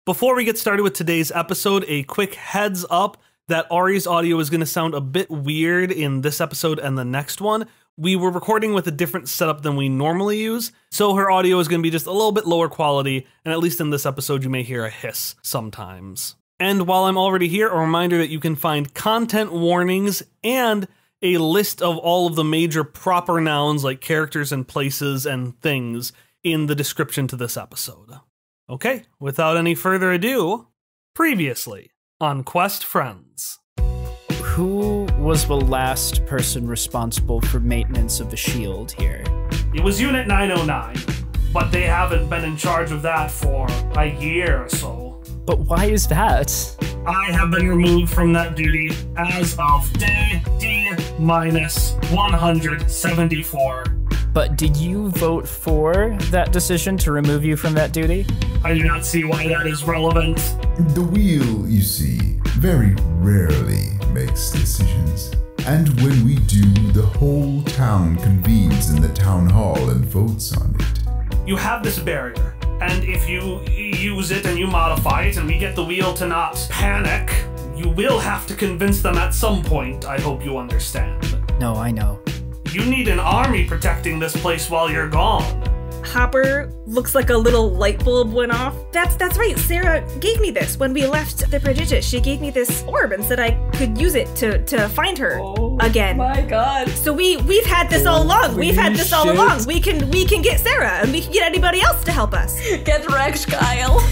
Before we get started with today's episode, a quick heads up that Ari's audio is going to sound a bit weird in this episode and the next one. We were recording with a different setup than we normally use, so her audio is going to be just a little bit lower quality, and at least in this episode you may hear a hiss sometimes. And while I'm already here, a reminder that you can find content warnings and a list of all of the major proper nouns like characters and places and things in the description to this episode. Okay, without any further ado, previously on Quest Friends. Who was the last person responsible for maintenance of the shield here? It was Unit 909, but they haven't been in charge of that for a year or so. But why is that? I have been removed from that duty as of day D-174. But did you vote for that decision to remove you from that duty? I do not see why that is relevant. The Weal, you see, very rarely makes decisions. And when we do, the whole town convenes in the town hall and votes on it. You have this barrier, and if you use it and you modify it and we get the Weal to not panic, you will have to convince them at some point, I hope you understand. No, I know. You need an army protecting this place while you're gone. Hopper looks like a little light bulb went off. That's right, Sarah gave me this when we left the Prodigious. She gave me this orb and said I could use it to find her again. My god. So we've had this all along. We've had this all along. We can get Sarah and we can get anybody else to help us. Get wrecked, Kyle.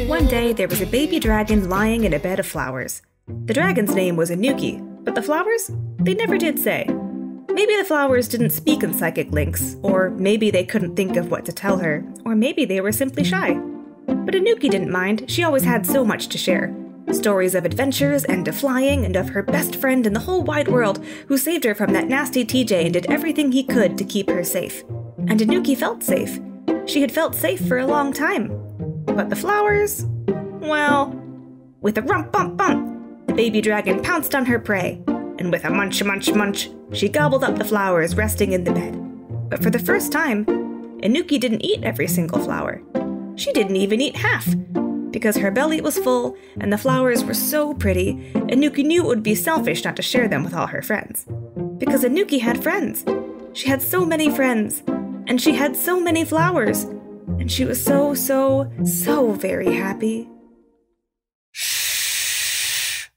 One day, there was a baby dragon lying in a bed of flowers. The dragon's name was Anuki, but the flowers? They never did say. Maybe the flowers didn't speak in psychic links, or maybe they couldn't think of what to tell her, or maybe they were simply shy. But Anuki didn't mind. She always had so much to share. Stories of adventures and of flying and of her best friend in the whole wide world who saved her from that nasty TJ and did everything he could to keep her safe. And Anuki felt safe. She had felt safe for a long time. But the flowers? Well, with a rump-bump-bump, the baby dragon pounced on her prey, and with a munch-munch-munch, she gobbled up the flowers resting in the bed. But for the first time, Anuki didn't eat every single flower. She didn't even eat half, because her belly was full, and the flowers were so pretty, Anuki knew it would be selfish not to share them with all her friends. Because Anuki had friends. She had so many friends, and she had so many flowers. And she was so very happy. Shh.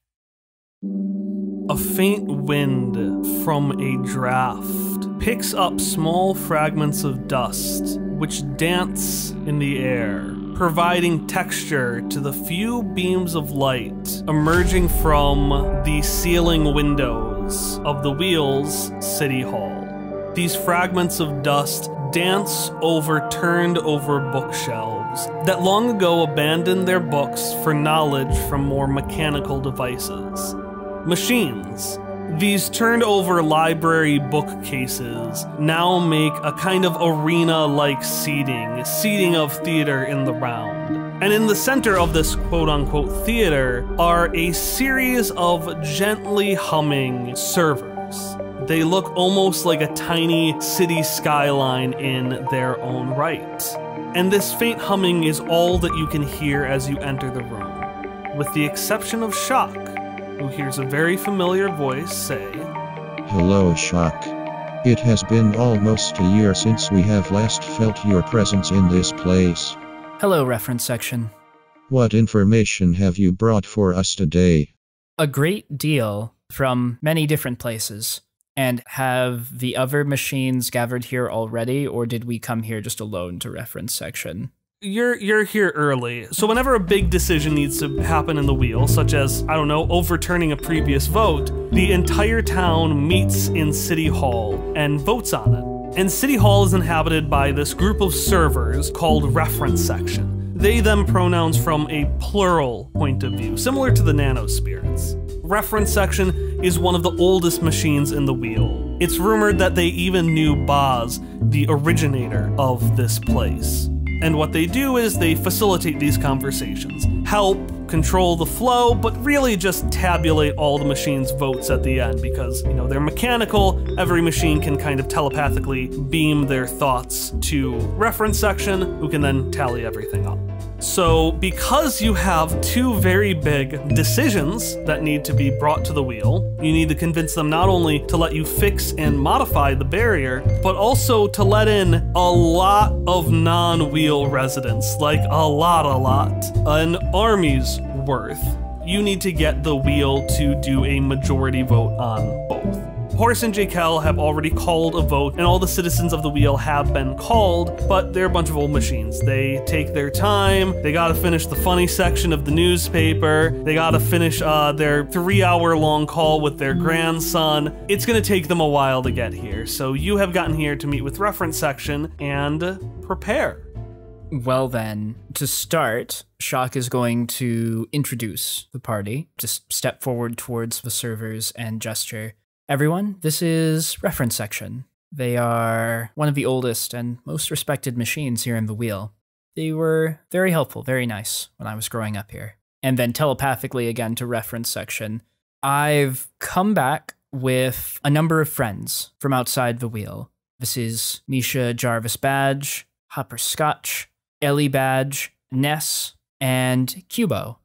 A faint wind from a draft picks up small fragments of dust, which dance in the air, providing texture to the few beams of light emerging from the ceiling windows of the Weal's City Hall. These fragments of dust dance over turned-over bookshelves that long ago abandoned their books for knowledge from more mechanical devices. Machines. These turned-over library bookcases now make a kind of arena-like seating of theater in the round. And in the center of this quote-unquote theater are a series of gently humming servers. They look almost like a tiny city skyline in their own right. And this faint humming is all that you can hear as you enter the room, with the exception of Shock, who hears a very familiar voice say, "Hello, Shock. It has been almost a year since we have last felt your presence in this place. Hello, reference section. What information have you brought for us today?" A great deal from many different places. And have the other machines gathered here already, or did we come here just alone to reference section? You're here early, so whenever a big decision needs to happen in the Weal, such as, I don't know, overturning a previous vote, the entire town meets in City Hall and votes on it. And City Hall is inhabited by this group of servers called reference section. They, them pronouns from a plural point of view, similar to the nanospirits. Reference section is one of the oldest machines in the Weal. It's rumored that they even knew Boz, the originator of this place. And what they do is they facilitate these conversations, help control the flow, but really just tabulate all the machine's votes at the end because, you know, they're mechanical. Every machine can kind of telepathically beam their thoughts to reference section, who can then tally everything up. So because you have two very big decisions that need to be brought to the wheel, you need to convince them not only to let you fix and modify the barrier, but also to let in a lot of non-wheel residents, like a lot, an army's worth. You need to get the wheel to do a majority vote on both. Horse and Jekyll have already called a vote, and all the citizens of the wheel have been called, but they're a bunch of old machines. They take their time, they gotta finish the funny section of the newspaper, they gotta finish their 3-hour-long call with their grandson. It's gonna take them a while to get here, so you have gotten here to meet with reference section and prepare. Well then, to start, Shock is going to introduce the party. Just step forward towards the servers and gesture. Everyone, this is reference section. They are one of the oldest and most respected machines here in the wheel. They were very helpful, very nice when I was growing up here. And then telepathically again to reference section. I've come back with a number of friends from outside the wheel. This is Misha Jarvis Badge, Hopper Scotch, Elee Badge, Ness, and Cubo.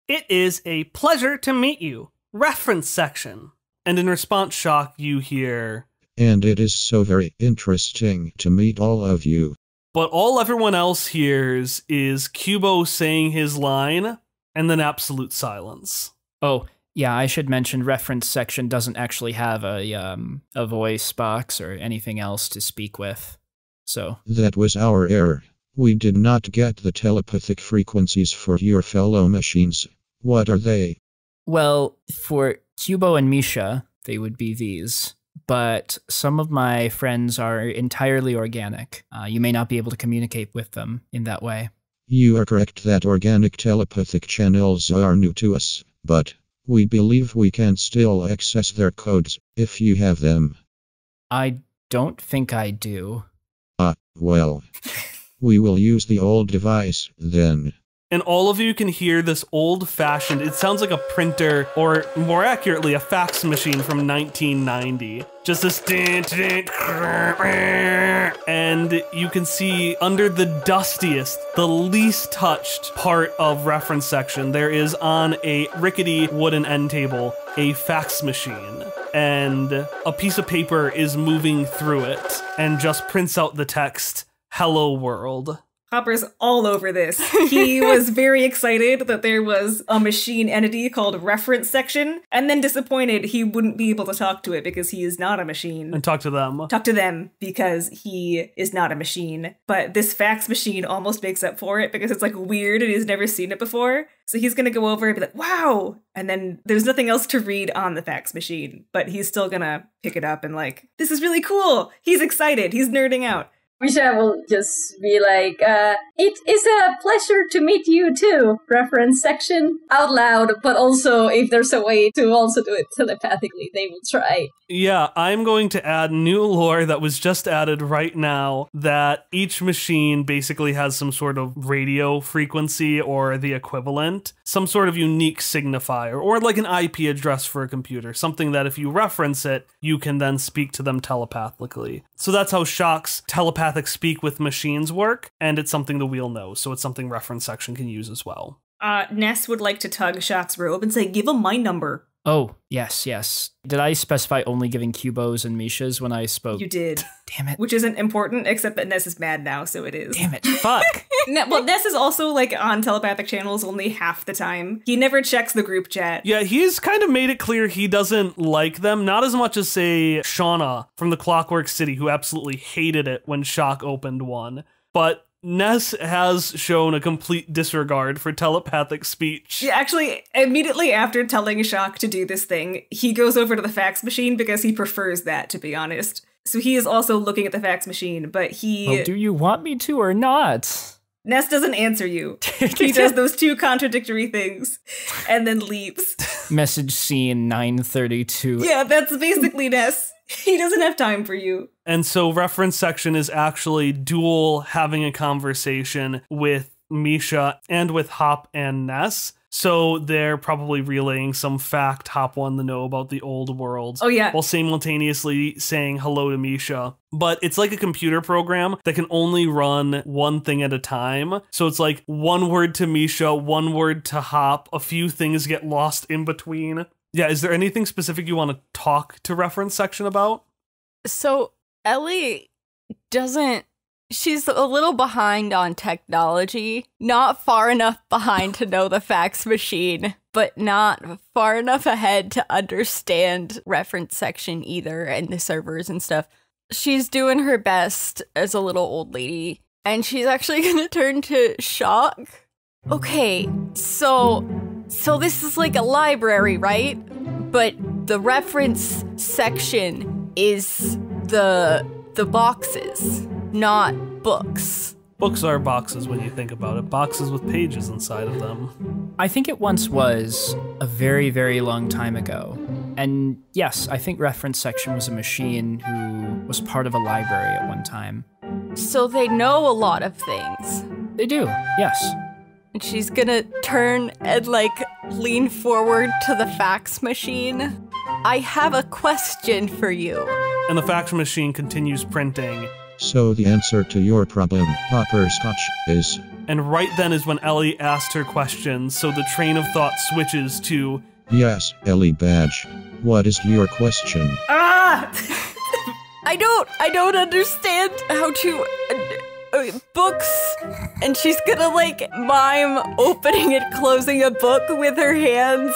It is a pleasure to meet you. Reference section. And in response, Shock, you hear, "And it is so very interesting to meet all of you." But all everyone else hears is Cubo saying his line, and then absolute silence. Oh, yeah, I should mention reference section doesn't actually have a voice box or anything else to speak with. So That was our error. We did not get the telepathic frequencies for your fellow machines. What are they? well, for Cubo and Misha, they would be these. But some of my friends are entirely organic. You may not be able to communicate with them in that way. You are correct that organic telepathic channels are new to us, but we believe we can still access their codes if you have them. I don't think I do. Well, we will use the old device then. And all of you can hear this old-fashioned, it sounds like a printer, or more accurately, a fax machine from 1990. Just this and you can see under the dustiest, the least touched part of reference section, there is on a rickety wooden end table, a fax machine. And a piece of paper is moving through it and just prints out the text, "Hello World." Hopper's all over this. He was very excited that there was a machine entity called reference section, and then disappointed he wouldn't be able to talk to it because he is not a machine. And talk to them. Talk to them because he is not a machine. But this fax machine almost makes up for it because it's like weird and he's never seen it before. So he's gonna go over and be like, wow! And then there's nothing else to read on the fax machine, but he's still gonna pick it up and like, this is really cool! He's excited, he's nerding out. Misha will just be like, it is a pleasure to meet you too, reference section, out loud, but also if there's a way to also do it telepathically, they will try. Yeah, I'm going to add new lore that was just added right now, that each machine basically has some sort of radio frequency or the equivalent, some sort of unique signifier, or like an IP address for a computer, something that if you reference it, you can then speak to them telepathically. So that's how Shock's telepathic speak with machines work, and it's something the wheel knows, so it's something reference section can use as well. Ness would like to tug Shock's robe and say, give him my number. Oh, yes, yes. Did I specify only giving Cubos and Mishas when I spoke? You did. Damn it. Which isn't important, except that Ness is mad now, so it is. Damn it. Fuck. Well, Ness is also, like, on telepathic channels only half the time. He never checks the group chat. Yeah, he's kind of made it clear he doesn't like them, not as much as, say, Shauna from the Clockwork City, who absolutely hated it when Shock opened one. But Ness has shown a complete disregard for telepathic speech. Yeah, actually, immediately after telling Shock to do this thing, he goes over to the fax machine because he prefers that, to be honest. So he is also looking at the fax machine, but he... Well, do you want me to or not? Ness doesn't answer you. He does those two contradictory things and then leaves. Message seen 932. Yeah, that's basically Ness. He doesn't have time for you. And so reference section is actually Duel having a conversation with Misha and with Hop and Ness. So they're probably relaying some fact Hop wanted to know about the old world. Oh, yeah. While simultaneously saying hello to Misha. But it's like a computer program that can only run one thing at a time. So it's like one word to Misha, one word to Hop. A few things get lost in between. Yeah, is there anything specific you want to talk to reference section about? So Elee she's a little behind on technology, not far enough behind to know the fax machine, but not far enough ahead to understand reference section either and the servers and stuff. She's doing her best as a little old lady, and she's actually gonna turn to Shock. Okay, so this is like a library, right? But the reference section is the boxes, not books. Books are boxes when you think about it. Boxes with pages inside of them. I think it once was a very, very long time ago. And yes, I think reference section was a machine who was part of a library at one time. So they know a lot of things. They do, yes. And she's gonna turn and lean forward to the fax machine. I have a question for you. And the fax machine continues printing. So the answer to your problem, Hopperscotch, is... And right then is when Elee asked her question, so the train of thought switches to... Yes, Elee Badge. What is your question? Ah! I don't understand how to... books. And she's gonna mime opening and closing a book with her hands.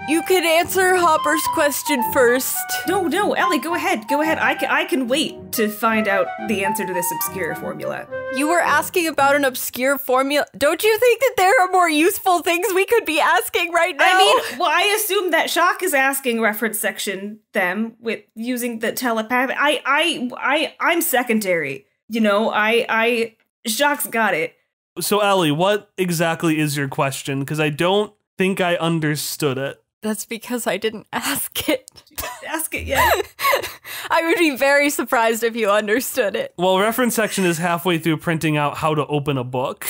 You can answer Hopper's question first. No, Elee, go ahead. I can wait to find out the answer to this obscure formula. You were asking about an obscure formula. Don't you think that there are more useful things we could be asking right now? I mean, well, I assume that Shock is asking reference section them with using the telepathy. I'm secondary. You know, Shock's got it. So, Elee, what exactly is your question? Because I don't think I understood it. That's because I didn't ask it. You didn't ask it yet. I would be very surprised if you understood it. Well, reference section is halfway through printing out how to open a book.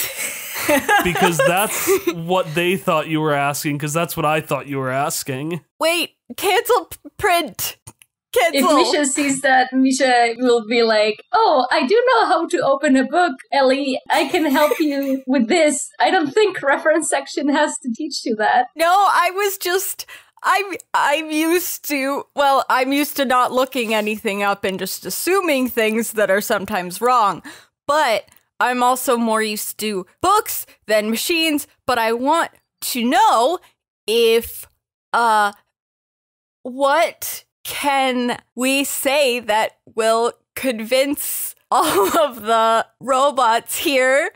Because that's what they thought you were asking, because that's what I thought you were asking. Wait, cancel print. Cancel. If Misha sees that, Misha will be like, oh, I do know how to open a book, Elee. I can help you with this. I don't think reference section has to teach you that. No, I was just... I'm used to not looking anything up and just assuming things that are sometimes wrong. But I'm also more used to books than machines. But I want to know if, what can we say that will convince all of the robots here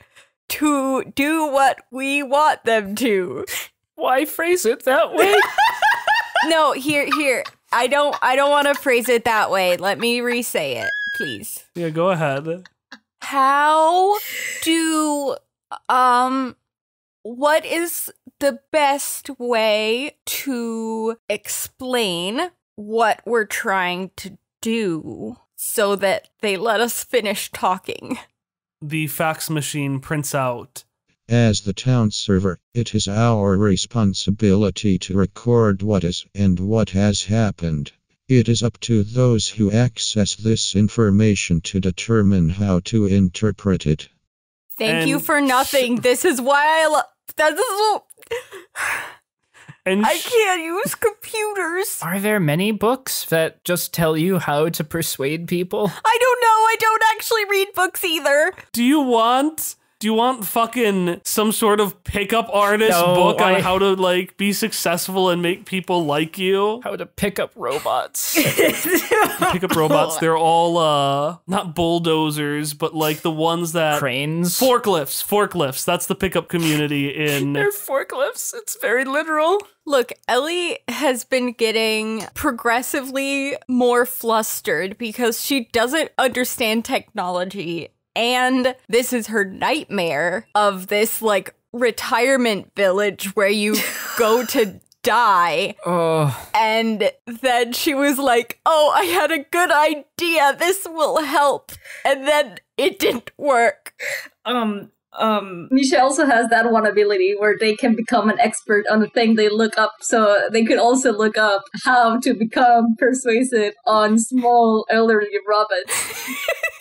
to do what we want them to? Why phrase it that way? No, here. I don't want to phrase it that way. Let me re-say it, please. Yeah, go ahead. How do, what is the best way to explain what we're trying to do so that they let us finish talking? The fax machine prints out. As the town server, it is our responsibility to record what is and what has happened. It is up to those who access this information to determine how to interpret it. Thank you for nothing. This is why I can't use computers. Are there many books that just tell you how to persuade people? I don't know. I don't actually read books either. Do you want fucking some sort of pickup artist book on how to be successful and make people like you? How to pick up robots. Pick up robots. They're all not bulldozers, but the ones that cranes. Forklifts. That's the pickup community in. They're forklifts. It's very literal. Look, Elee has been getting progressively more flustered because she doesn't understand technology. And this is her nightmare of this retirement village where you go to die. Oh. And then she was like, oh, I had a good idea. This will help. And then it didn't work. Misha also has that one ability where they can become an expert on the thing they look up, so they could also look up how to become persuasive on small elderly robots.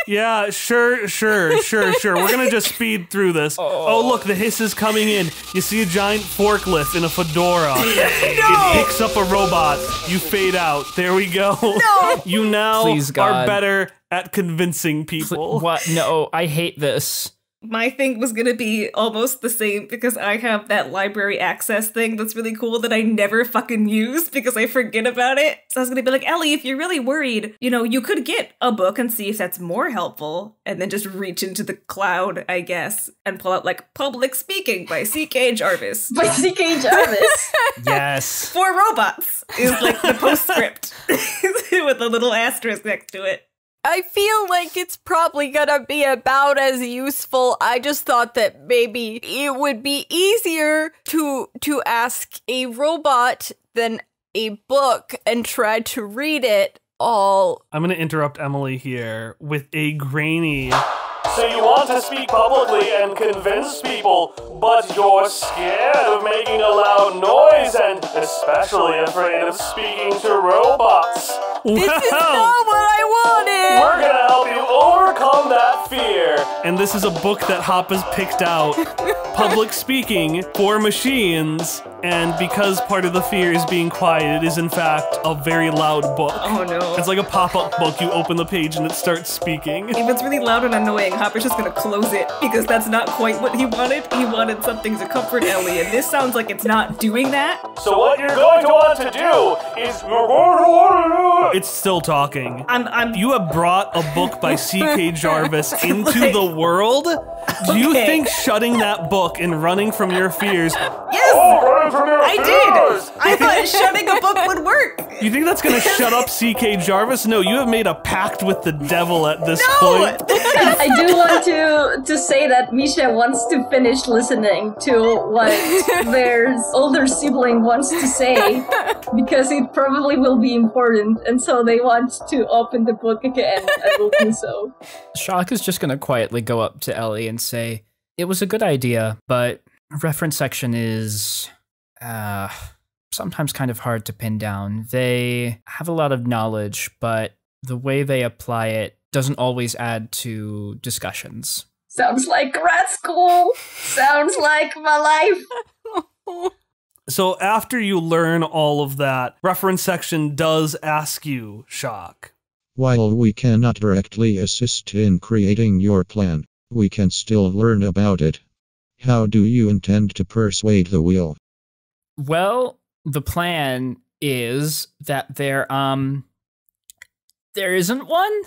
Yeah, sure. We're gonna just speed through this. Oh, look, the hiss is coming in. You see a giant forklift in a fedora. It picks up a robot. You fade out. There we go. No! You now Please, God. are better at convincing people. What? No, I hate this. My thing was gonna be almost the same because I have that library access thing that's really cool that I never fucking use because I forget about it. So I was gonna be like, Elee, if you're really worried, you know, you could get a book and see if that's more helpful and then just reach into the cloud, I guess, and pull out like Public Speaking by C.K. Jarvis. By C.K. Jarvis. Yes. For robots is like the postscript with a little asterisk next to it. I feel like it's probably gonna be about as useful. I just thought that maybe it would be easier to ask a robot than a book and try to read it all. I'm gonna interrupt Emily here with a grainy. So you want to speak publicly and convince people, but you're scared of making a loud noise and especially afraid of speaking to robots. This is not what I wanted! We're gonna help you overcome that fear. And this is a book that Hop has picked out. Public Speaking for Machines. And because part of the fear is being quiet, it is in fact a very loud book. Oh no. It's like a pop-up book. You open the page and it starts speaking. If it's really loud and annoying, Hopper's just gonna close it because that's not quite what he wanted. He wanted something to comfort Elee, and this sounds like it's not doing that. So what you're going to want to do is you're going to want to... It's still talking. You have brought a book by C.K. Jarvis into Like- the world? Do you Okay. think shutting that book and running from your fears... Yes! I did! I thought shutting a book would work! You think that's gonna shut up C.K. Jarvis? No, you have made a pact with the devil at this point. I do want to say that Misha wants to finish listening to what their older sibling wants to say, because it probably will be important, and so they want to open the book again and will do so. Shock is just gonna quietly go up to Elee and say, it was a good idea, but reference section is sometimes kind of hard to pin down. They have a lot of knowledge, but the way they apply it doesn't always add to discussions. Sounds like grad school. Sounds like my life. So after you learn all of that, reference section does ask you, Shock. While we cannot directly assist in creating your plan, we can still learn about it. How do you intend to persuade the Weal? Well, the plan is that there isn't one.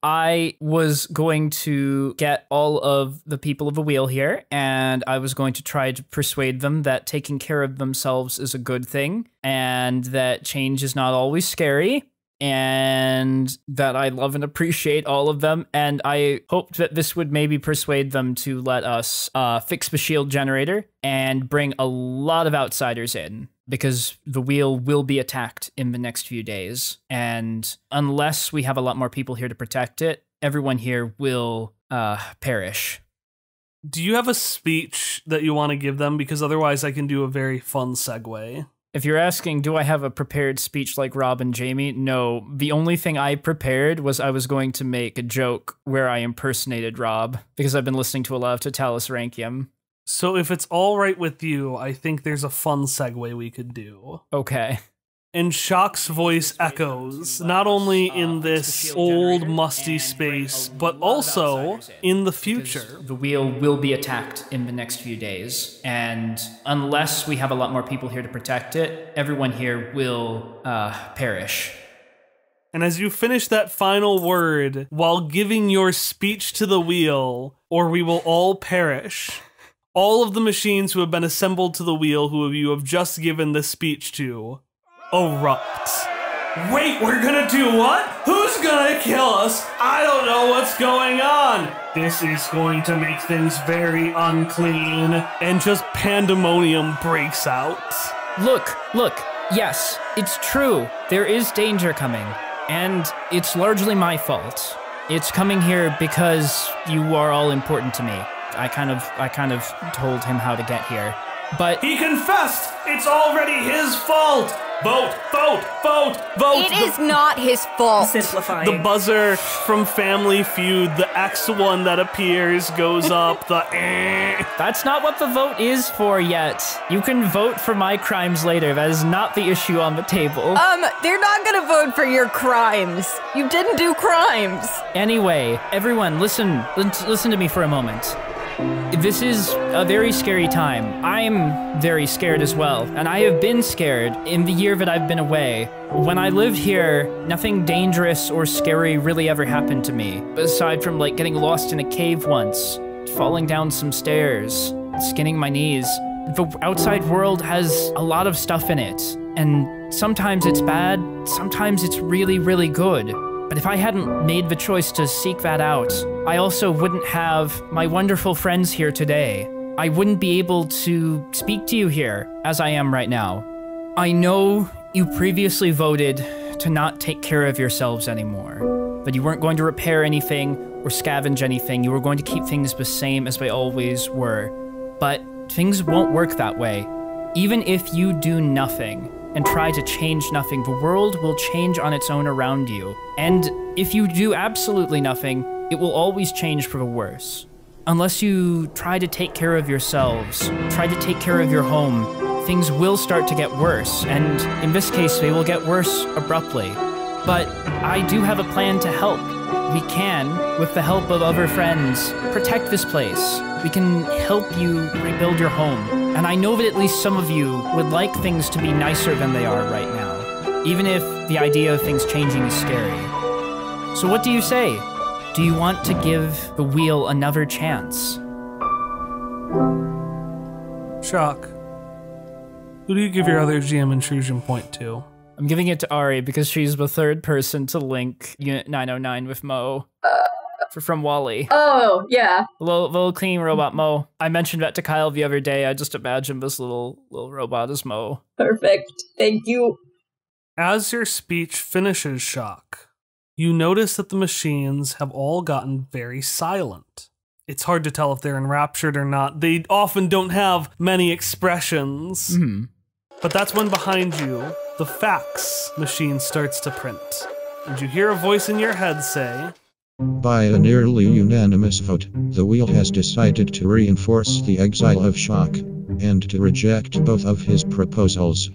I was going to get all of the people of the Weal here, and I was going to try to persuade them that taking care of themselves is a good thing, and that change is not always scary, and that I love and appreciate all of them, and I hoped that this would maybe persuade them to let us fix the shield generator and bring a lot of outsiders in, because the Weal will be attacked in the next few days, and unless we have a lot more people here to protect it, everyone here will perish. Do you have a speech that you want to give them? Because otherwise I can do a very fun segue. If you're asking, do I have a prepared speech like Rob and Jamie? No. The only thing I prepared was I was going to make a joke where I impersonated Rob, because I've been listening to a lot of Totalis Rankium. So if it's all right with you, I think there's a fun segue we could do. Okay. And Shock's voice echoes, not only in this old, musty space, but also in the future. The Weal will be attacked in the next few days, and unless we have a lot more people here to protect it, everyone here will perish. And as you finish that final word, while giving your speech to the Weal, or we will all perish, all of the machines who have been assembled to the Weal, who you have just given this speech to, erupt. Wait, we're gonna do what? Who's gonna kill us? I don't know what's going on. This is going to make things very unclean. And just pandemonium breaks out. Look. Yes, it's true. There is danger coming. And it's largely my fault. It's coming here because you are all important to me. I kind of told him how to get here. But he confessed! It's already his fault! Vote! It is not his fault. Simplifying. The buzzer from Family Feud, the X one that appears, goes up, the That's not what the vote is for yet. You can vote for my crimes later. That is not the issue on the table. They're not gonna vote for your crimes. You didn't do crimes. Anyway, everyone, listen to me for a moment. This is a very scary time. I'm very scared as well, and I have been scared in the year that I've been away. When I lived here, nothing dangerous or scary really ever happened to me, aside from like getting lost in a cave once, falling down some stairs, skinning my knees. The outside world has a lot of stuff in it, and sometimes it's bad, sometimes it's really, really good. But if I hadn't made the choice to seek that out, I also wouldn't have my wonderful friends here today. I wouldn't be able to speak to you here as I am right now. I know you previously voted to not take care of yourselves anymore, that you weren't going to repair anything or scavenge anything. You were going to keep things the same as they always were. But things won't work that way. Even if you do nothing and try to change nothing, the world will change on its own around you. And if you do absolutely nothing, it will always change for the worse. Unless you try to take care of yourselves, try to take care of your home, things will start to get worse, and in this case, they will get worse abruptly. But I do have a plan to help. We can, with the help of other friends, protect this place. We can help you rebuild your home. And I know that at least some of you would like things to be nicer than they are right now, even if the idea of things changing is scary. So what do you say? Do you want to give the Weal another chance? Shock. Who do you give your other GM intrusion point to? I'm giving it to Ari because she's the third person to link Unit 909 with Mo. From Wally. Oh, yeah. Little clean robot Mo. I mentioned that to Kyle the other day. I just imagined this little robot as Mo. Perfect. Thank you. As your speech finishes, Shock, you notice that the machines have all gotten very silent. It's hard to tell if they're enraptured or not. They often don't have many expressions. Mm-hmm. But that's when behind you, the fax machine starts to print. And you hear a voice in your head say, by a nearly unanimous vote, the Weal has decided to reinforce the exile of Shock, and to reject both of his proposals.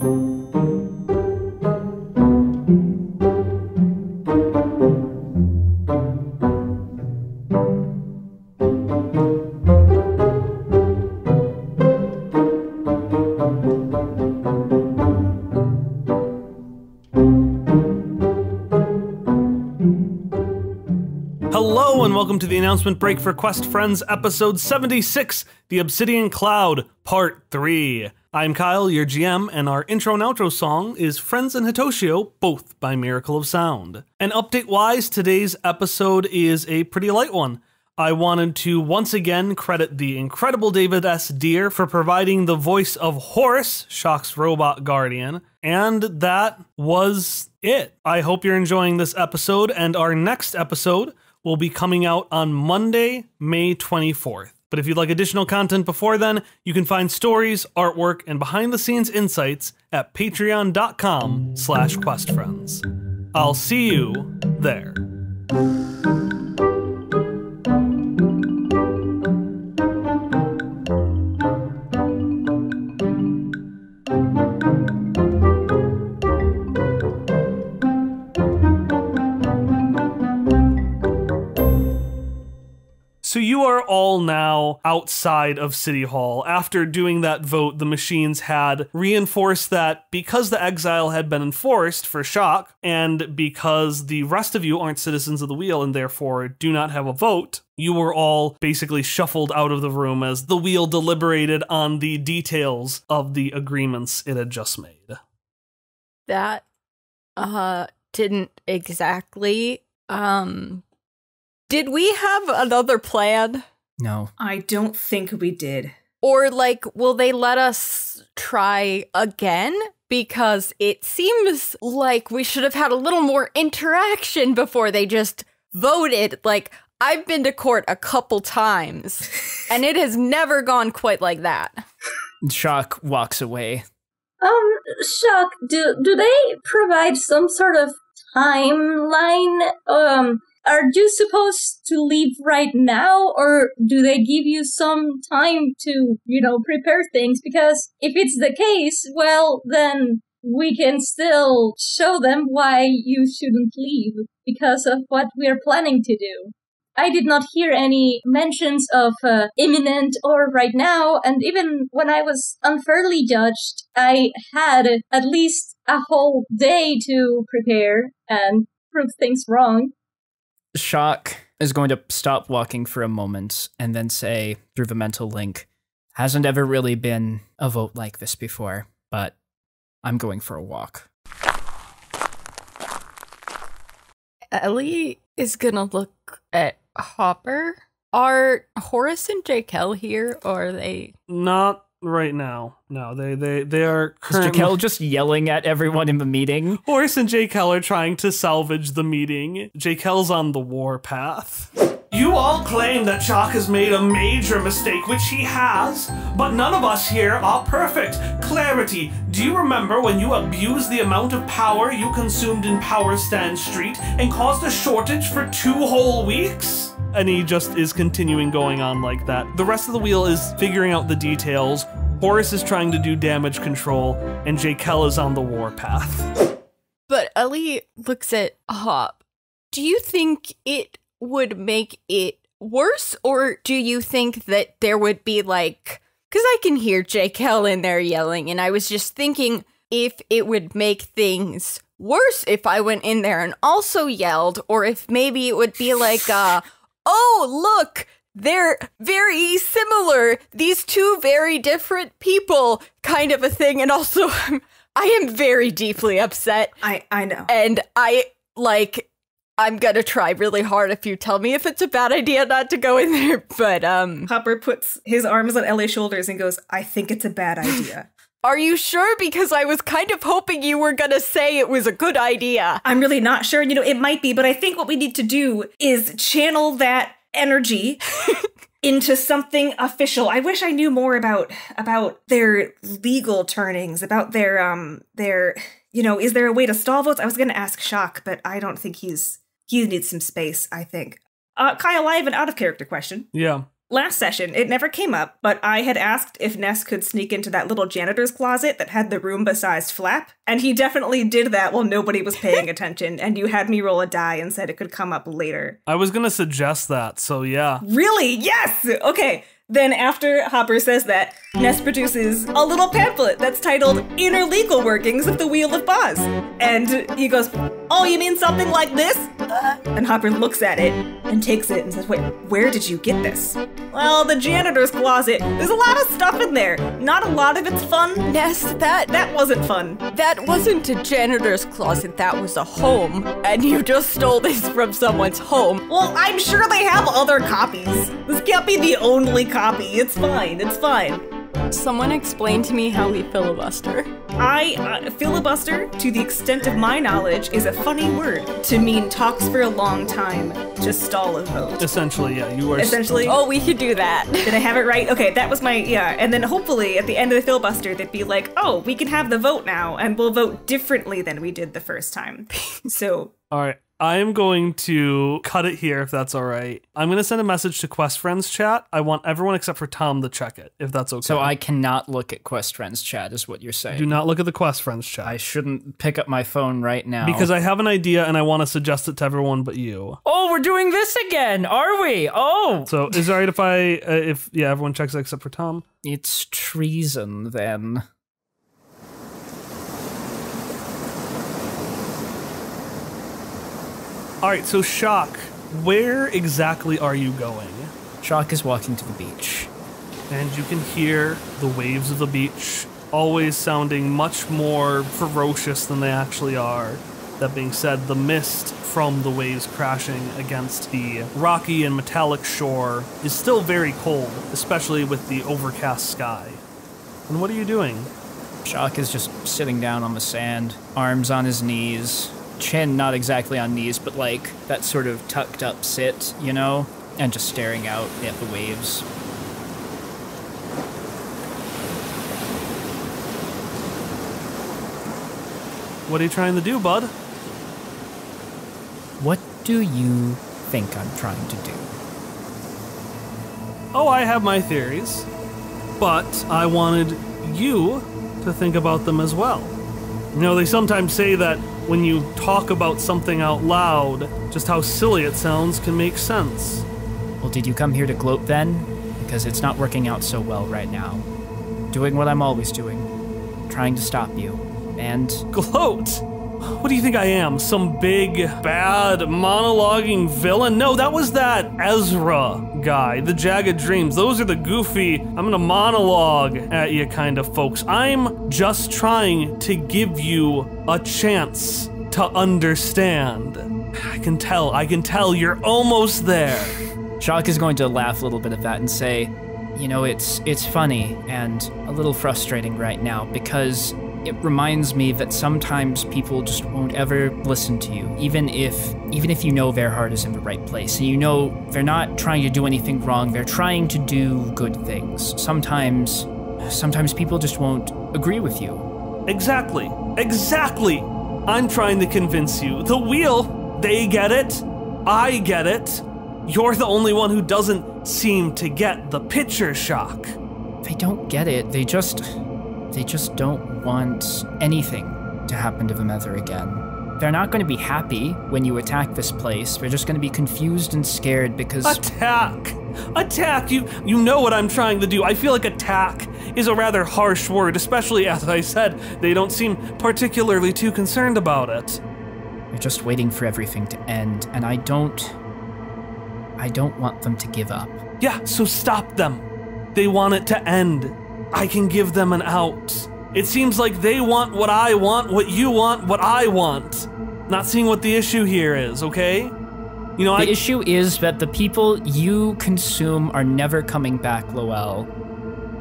Hello and welcome to the announcement break for Quest Friends episode 76, The Obsidian Cloud, part 3. I'm Kyle, your GM, and our intro and outro song is Friends and Hitoshio, both by Miracle of Sound. And update-wise, today's episode is a pretty light one. I wanted to once again credit the incredible David S. Deere for providing the voice of Horus, Shock's robot guardian, and that was it. I hope you're enjoying this episode, and our next episode will be coming out on Monday, May 24th. But if you'd like additional content before then, you can find stories, artwork, and behind-the-scenes insights at patreon.com/questfriends. I'll see you there. So you are all now outside of City Hall. After doing that vote, the machines had reinforced that because the exile had been enforced for Shock, and because the rest of you aren't citizens of the Weal and therefore do not have a vote, you were all basically shuffled out of the room as the Weal deliberated on the details of the agreements it had just made. That, didn't exactly, Did we have another plan? No. I don't think we did. Or, like, will they let us try again? Because it seems like we should have had a little more interaction before they just voted. Like, I've been to court a couple times, and it has never gone quite like that. Shock walks away. Shock, do they provide some sort of timeline? Are you supposed to leave right now, or do they give you some time to, prepare things? Because if it's the case, well, then we can still show them why you shouldn't leave because of what we're planning to do. I did not hear any mentions of imminent or right now, and even when I was unfairly judged, I had at least a whole day to prepare and prove things wrong. Shock is going to stop walking for a moment and then say, through the mental link, hasn't ever really been a vote like this before, but I'm going for a walk. Elee is gonna look at Hopper. Are Horace and Jakel here, or are they? Not right now. No, they are currently... Is Jakel just yelling at everyone in the meeting? Horace and Jakel are trying to salvage the meeting. Jakel's on the war path. You all claim that Shock has made a major mistake, which he has, but none of us here are perfect. Clarity, do you remember when you abused the amount of power you consumed in Power Stand Street and caused a shortage for 2 whole weeks? And he just is continuing going on like that. The rest of the wheel is figuring out the details. Horace is trying to do damage control, and Jakel is on the war path. But Elee looks at Hop. Do you think it would make it worse, or do you think that there would be like, because I can hear Jakel in there yelling, and I was just thinking if it would make things worse if I went in there and also yelled, or if maybe it would be like, oh, look, they're very similar, these 2 very different people kind of a thing, and also I am very deeply upset. I know. And I'm gonna try really hard if you tell me if it's a bad idea not to go in there, but Hopper puts his arms on Elee's shoulders and goes, I think it's a bad idea. Are you sure? Because I was kind of hoping you were gonna say it was a good idea. I'm really not sure, it might be, but I think what we need to do is channel that energy into something official. I wish I knew more about their legal turnings, about their is there a way to stall votes? I was gonna ask Shock, but I don't think he needs some space, I think. Kyle, I have an out-of-character question. Yeah. Last session, it never came up, but I had asked if Ness could sneak into that little janitor's closet that had the Roomba-sized flap, and he definitely did that while nobody was paying attention, and you had me roll a die and said it could come up later. I was gonna suggest that, so yeah. Really? Yes! Okay. Then after Hopper says that, Ness produces a little pamphlet that's titled Inner Legal Workings of the Wheel of Boz. And he goes, oh, you mean something like this? And Hopper looks at it and takes it and says, wait, where did you get this? Well, the janitor's closet. There's a lot of stuff in there. Not a lot of it's fun. Ness, that wasn't fun. That wasn't a janitor's closet, that was a home. And you just stole this from someone's home. Well, I'm sure they have other copies. This can't be the only copy. It's fine. It's fine. Someone explain to me how we filibuster. Filibuster, to the extent of my knowledge, is a funny word to mean talks for a long time to stall a vote. Essentially, yeah, you are. Essentially. Oh, we could do that. Did I have it right? Okay, that was my, yeah. And then hopefully at the end of the filibuster, they'd be like, oh, we can have the vote now, and we'll vote differently than we did the first time. So. All right. I am going to cut it here if that's all right. I'm going to send a message to Quest Friends chat. I want everyone except for Tom to check it, if that's okay. So I cannot look at Quest Friends chat, is what you're saying. Do not look at the Quest Friends chat. I shouldn't pick up my phone right now. Because I have an idea and I want to suggest it to everyone but you. Oh, we're doing this again, are we? Oh! So is it all right if everyone checks it except for Tom? It's treason, then. All right, so Shock, where exactly are you going? Shock is walking to the beach. And you can hear the waves of the beach, always sounding much more ferocious than they actually are. That being said, the mist from the waves crashing against the rocky and metallic shore is still very cold, especially with the overcast sky. And what are you doing? Shock is just sitting down on the sand, arms on his knees, chin not exactly on knees, but like that sort of tucked up sit, you know? And just staring out at the waves. What are you trying to do, bud? What do you think I'm trying to do? Oh, I have my theories, but I wanted you to think about them as well. You know, they sometimes say that when you talk about something out loud, just how silly it sounds can make sense. Well, did you come here to gloat then? Because it's not working out so well right now. Doing what I'm always doing. Trying to stop you. And... Gloat? What do you think I am? Some big, bad, monologuing villain? No, that was that Ezra guy, the Jagged Dreams. Those are the goofy, I'm gonna monologue at you kind of folks. I'm just trying to give you a chance to understand. I can tell you're almost there. Shock is going to laugh a little bit at that and say, you know, it's funny and a little frustrating right now because it reminds me that sometimes people just won't ever listen to you, even if you know their heart is in the right place and you know they're not trying to do anything wrong, they're trying to do good things. Sometimes people just won't agree with you. Exactly. I'm trying to convince you. The Weal, they get it. I get it. You're the only one who doesn't seem to get the picture, Shock. They don't get it. They just don't want anything to happen to them ever again. They're not going to be happy when you attack this place. They're just going to be confused and scared because... Attack! You know what I'm trying to do. I feel like attack is a rather harsh word, especially as I said, they don't seem particularly too concerned about it. They're just waiting for everything to end, and I don't want them to give up. Yeah, so stop them. They want it to end. I can give them an out. It seems like they want what I want, what you want, what I want. Not seeing what the issue here is, okay? You know, the issue is that the people you consume are never coming back, Lowell.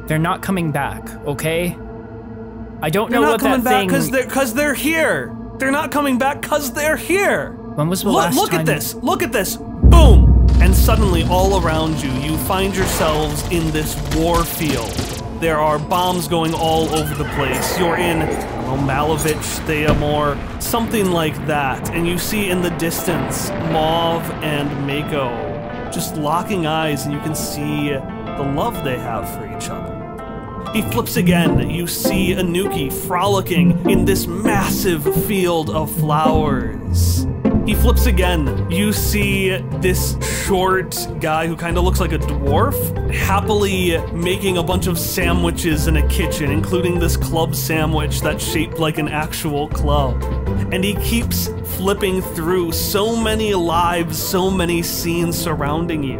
They're not coming back, okay? I don't know what that thing... They're not coming back because they're here. They're not coming back because they're here. When was the last time... Look at this. Boom. And suddenly, all around you, you find yourselves in this war field. There are bombs going all over the place. You're in, Malavich, Theamore, something like that. And you see in the distance, Mauve and Mako just locking eyes, and you can see the love they have for each other. He flips again. You see Anuki frolicking in this massive field of flowers. He flips again. You see this short guy who kind of looks like a dwarf happily making a bunch of sandwiches in a kitchen, including this club sandwich that's shaped like an actual club. And he keeps flipping through so many lives, so many scenes surrounding you.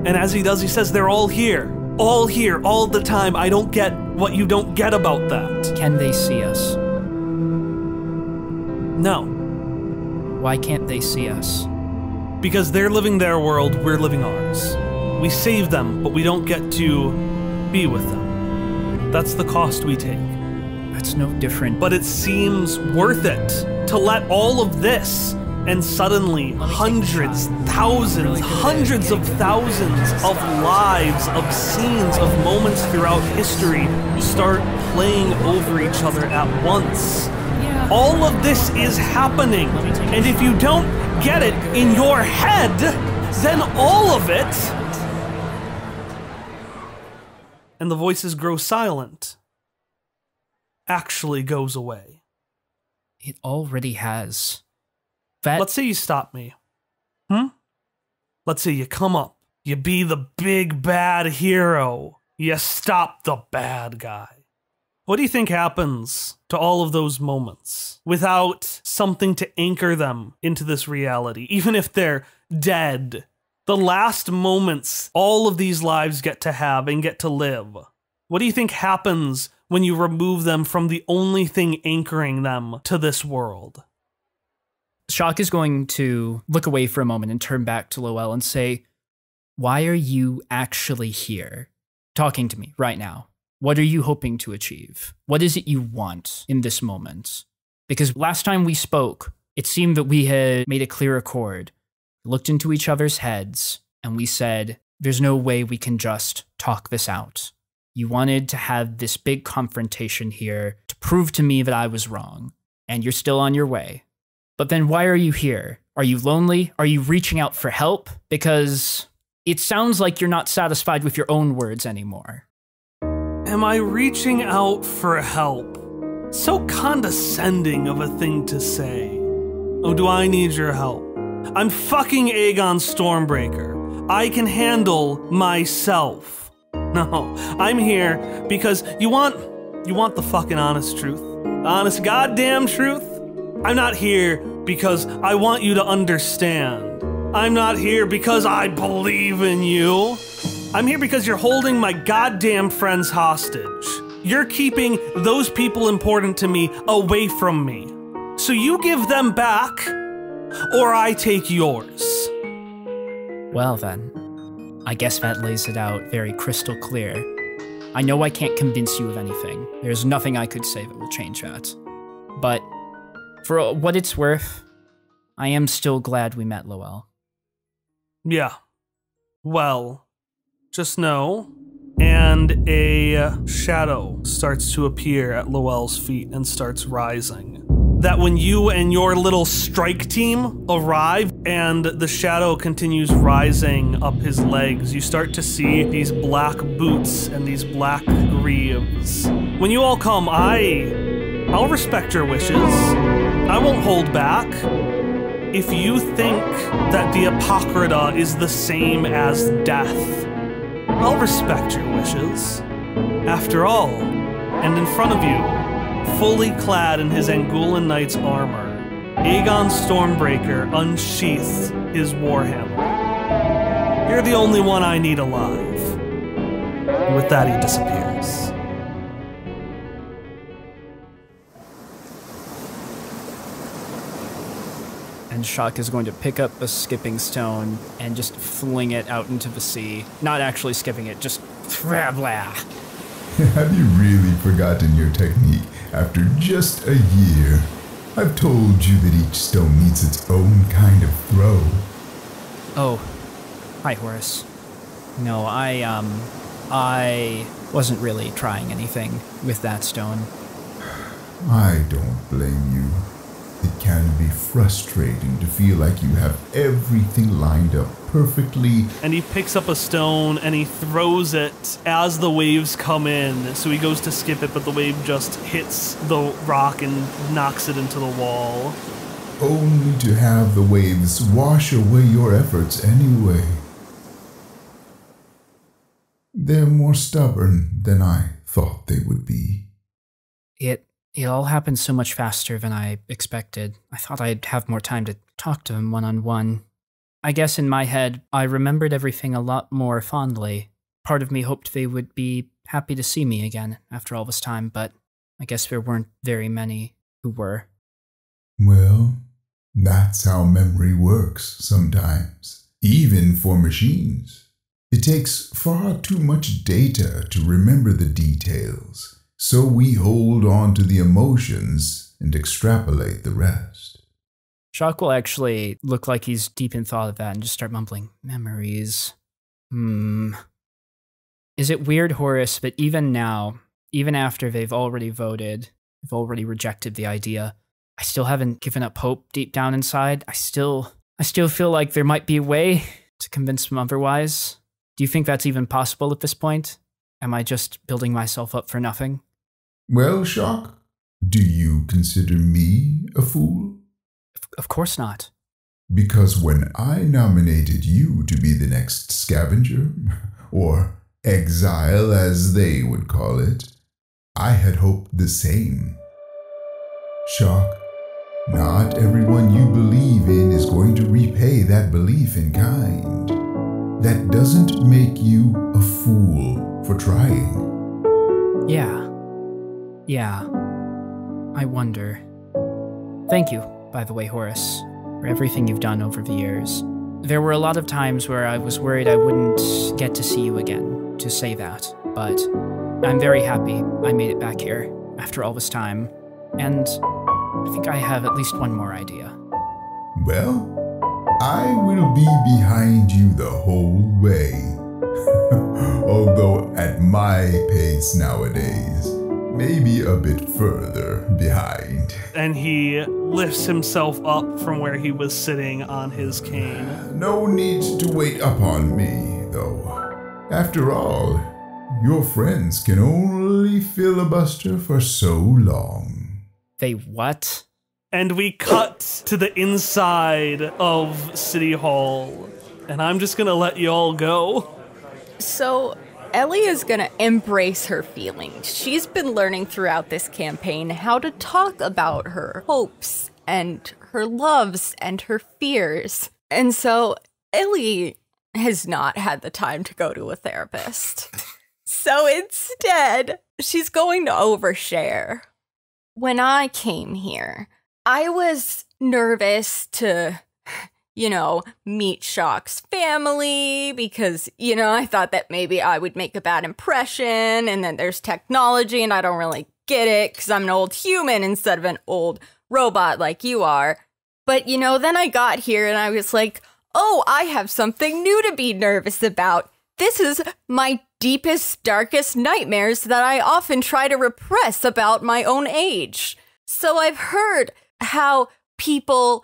And as he does, he says, they're all here, all the time. I don't get what you don't get about that. Can they see us? No. Why can't they see us? Because they're living their world, we're living ours. We save them, but we don't get to be with them. That's the cost we take. That's no different. But it seems worth it to let all of this, and suddenly hundreds, thousands, hundreds of thousands of lives, of scenes, of moments throughout history start playing over each other at once. All of this is happening, and if you don't get it in your head, then all of it... And the voices grow silent. Actually goes away. It already has. Let's say you stop me. Let's say you come up. You be the big bad hero. You stop the bad guy. What do you think happens to all of those moments without something to anchor them into this reality, even if they're dead? The last moments all of these lives get to have and get to live. What do you think happens when you remove them from the only thing anchoring them to this world? Shock is going to look away for a moment and turn back to Lowell and say, why are you actually here? Talking to me right now. What are you hoping to achieve? What is it you want in this moment? Because last time we spoke, it seemed that we had made a clear accord, looked into each other's heads, and we said, there's no way we can just talk this out. You wanted to have this big confrontation here to prove to me that I was wrong, and you're still on your way. But then why are you here? Are you lonely? Are you reaching out for help? Because it sounds like you're not satisfied with your own words anymore. Am I reaching out for help? So condescending of a thing to say. Oh, do I need your help? I'm fucking Aegon Stormbreaker. I can handle myself. No, I'm here because you want the fucking honest truth. The honest goddamn truth? I'm not here because I want you to understand. I'm not here because I believe in you. I'm here because you're holding my goddamn friends hostage. You're keeping those people important to me away from me. So you give them back, or I take yours. Well then, I guess that lays it out very crystal clear. I know I can't convince you of anything. There's nothing I could say that will change that. But for what it's worth, I am still glad we met, Lowell. Yeah. Well, just know, and a shadow starts to appear at Lowell's feet and starts rising. That when you and your little strike team arrive and the shadow continues rising up his legs, you start to see these black boots and these black greaves. When you all come, I'll respect your wishes. I won't hold back. If you think that the Apocrita is the same as death, I'll respect your wishes. After all, and in front of you, fully clad in his Angulan Knight's armor, Aegon Stormbreaker unsheathed his warhammer. You're the only one I need alive. And with that, he disappears. And Shock is going to pick up a skipping stone and just fling it out into the sea. Not actually skipping it, just blah. Have you really forgotten your technique after just a year? I've told you that each stone needs its own kind of throw. Oh, hi, Horace. No, I wasn't really trying anything with that stone. I don't blame you. It can be frustrating to feel like you have everything lined up perfectly. And he picks up a stone and he throws it as the waves come in. So he goes to skip it, but the wave just hits the rock and knocks it into the wall. Only to have the waves wash away your efforts anyway. They're more stubborn than I thought they would be. It all happened so much faster than I expected. I thought I'd have more time to talk to him one-on-one. I guess in my head, I remembered everything a lot more fondly. Part of me hoped they would be happy to see me again after all this time, but I guess there weren't very many who were. Well, that's how memory works sometimes, even for machines. It takes far too much data to remember the details. So we hold on to the emotions and extrapolate the rest. Shock will actually look like he's deep in thought of that and just start mumbling, memories. Is it weird, Horace, that even now, even after they've already voted, they've already rejected the idea, I still haven't given up hope deep down inside? I still feel like there might be a way to convince them otherwise. Do you think that's even possible at this point? Am I just building myself up for nothing? Well, Shock, do you consider me a fool? Of course not. Because when I nominated you to be the next scavenger, or exile as they would call it, I had hoped the same. Shock, not everyone you believe in is going to repay that belief in kind. That doesn't make you a fool for trying. Yeah. I wonder. Thank you, by the way, Horace. for everything you've done over the years. There were a lot of times where I was worried I wouldn't get to see you again, to say that, but I'm very happy I made it back here after all this time, and I think I have at least one more idea. Well, I will be behind you the whole way. Although at my pace nowadays, maybe a bit further behind. And he lifts himself up from where he was sitting on his cane. No need to wait upon me, though. After all, your friends can only filibuster for so long. They what? And we cut to the inside of City Hall. And I'm just gonna let you all go. So, Elee is gonna embrace her feelings. She's been learning throughout this campaign how to talk about her hopes and her loves and her fears. And so, Elee has not had the time to go to a therapist. So instead, she's going to overshare. When I came here, I was nervous to, meet Shock's family because, I thought that maybe I would make a bad impression, and then there's technology and I don't really get it because I'm an old human instead of an old robot like you are. But, then I got here and I was like, oh, I have something new to be nervous about. This is my deepest, darkest nightmares that I often try to repress about my own age. So I've heard how people,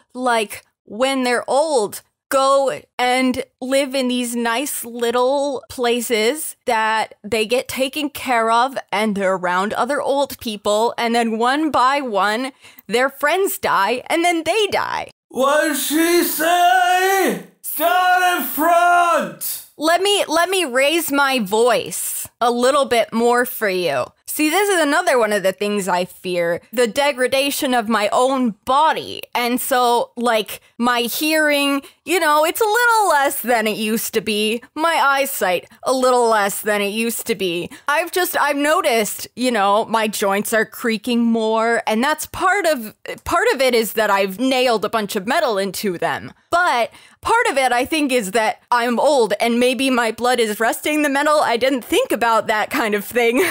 when they're old, go and live in these nice little places that they get taken care of, and they're around other old people, and then one by one, their friends die, and then they die. What'd she say? Down in front! Let me raise my voice a little bit more for you. See, this is another one of the things I fear, the degradation of my own body. And so, my hearing, it's a little less than it used to be. My eyesight, a little less than it used to be. I've noticed, my joints are creaking more, and that's part of it is that I've nailed a bunch of metal into them. But part of it, I think, is that I'm old and maybe my blood is rusting the metal. I didn't think about that kind of thing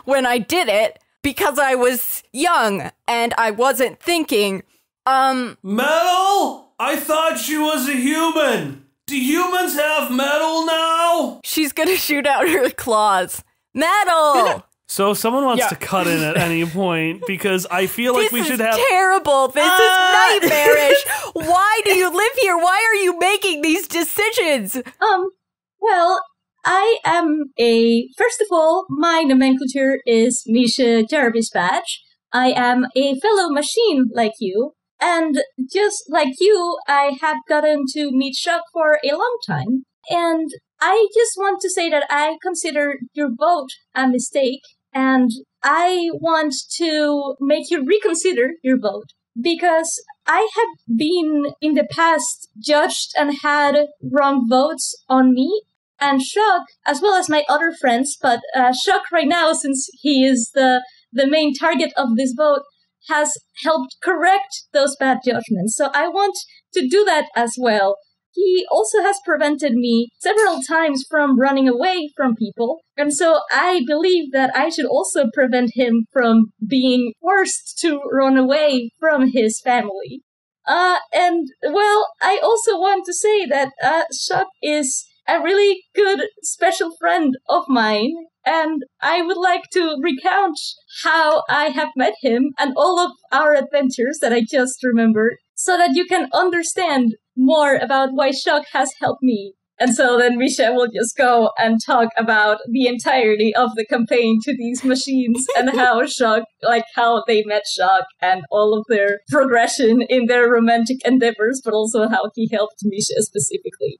when I did it because I was young and I wasn't thinking, Metal? I thought she was a human. Do humans have metal now? She's gonna shoot out her claws. Metal! So if someone wants to cut in at any point, because I feel like we should have— This is terrible. This is nightmarish. Why do you live here? Why are you making these decisions? Well, I am first of all, my nomenclature is Misha Jarvis Badge. I am a fellow machine like you, and just like you, I have gotten to meet Shock for a long time, and I just want to say that I consider your vote a mistake, and I want to make you reconsider your vote, because I have been in the past judged and had wrong votes on me, and Shock, as well as my other friends, but Shock right now, since he is the main target of this vote, has helped correct those bad judgments. So I want to do that as well. He also has prevented me several times from running away from people, and so I believe that I should also prevent him from being forced to run away from his family. And, well, I also want to say that Shock is a really good special friend of mine, and I would like to recount how I have met him and all of our adventures that I just remembered, so that you can understand more about why Shock has helped me. And so then Misha will just go and talk about the entirety of the campaign to these machines and how Shock, how they met Shock and all of their progression in their romantic endeavors, but also how he helped Misha specifically.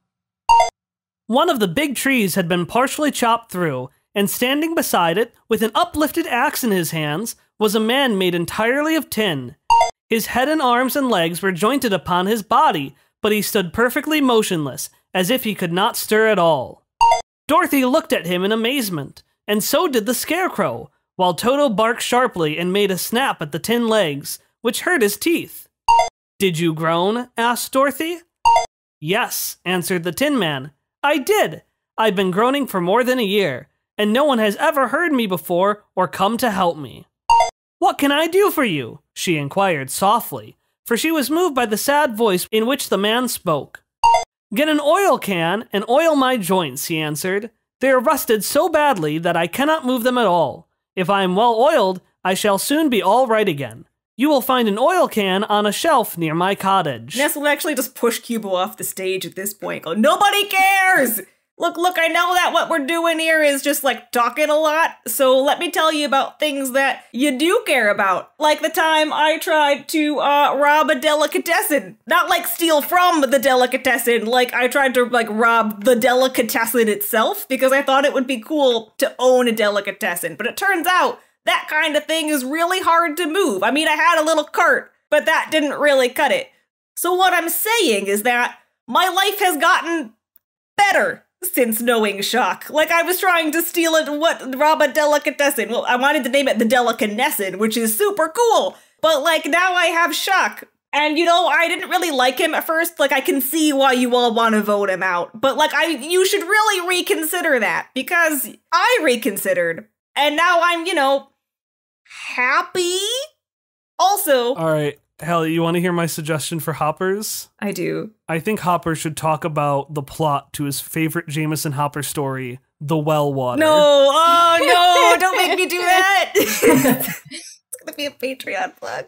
One of the big trees had been partially chopped through, and standing beside it, with an uplifted axe in his hands, was a man made entirely of tin. His head and arms and legs were jointed upon his body, but he stood perfectly motionless, as if he could not stir at all. Dorothy looked at him in amazement, and so did the Scarecrow, while Toto barked sharply and made a snap at the tin legs, which hurt his teeth. Did you groan? Asked Dorothy. Yes, answered the Tin Man. I did. I've been groaning for more than a year, and no one has ever heard me before or come to help me. What can I do for you? She inquired softly, for she was moved by the sad voice in which the man spoke. Get an oil can and oil my joints, he answered. They are rusted so badly that I cannot move them at all. If I am well oiled, I shall soon be all right again. You will find an oil can on a shelf near my cottage. Ness will actually just push Cubo off the stage at this point. Go, nobody cares! Look, I know that what we're doing here is just, like, talking a lot, so let me tell you about things that you do care about. Like the time I tried to, rob a delicatessen. Not, like, steal from the delicatessen, like, I tried to, like, rob the delicatessen itself, because I thought it would be cool to own a delicatessen. But it turns out, that kind of thing is really hard to move. I mean, I had a little cart, but that didn't really cut it. So what I'm saying is that my life has gotten better since knowing Shock. Like, I was trying to steal it, rob a delicatessen. Well, I wanted to name it the Delicatessen, which is super cool. But, like, now I have Shock. And, you know, I didn't really like him at first. Like, I can see why you all want to vote him out. But, like, you should really reconsider that. Because I reconsidered. And now I'm, you know, happy? Also... All right. Hell, you want to hear my suggestion for Hoppers? I do. I think Hopper should talk about the plot to his favorite Jameson Hopper story, The Well Water. No! Oh, no! Don't make me do that! It's gonna be a Patreon plug.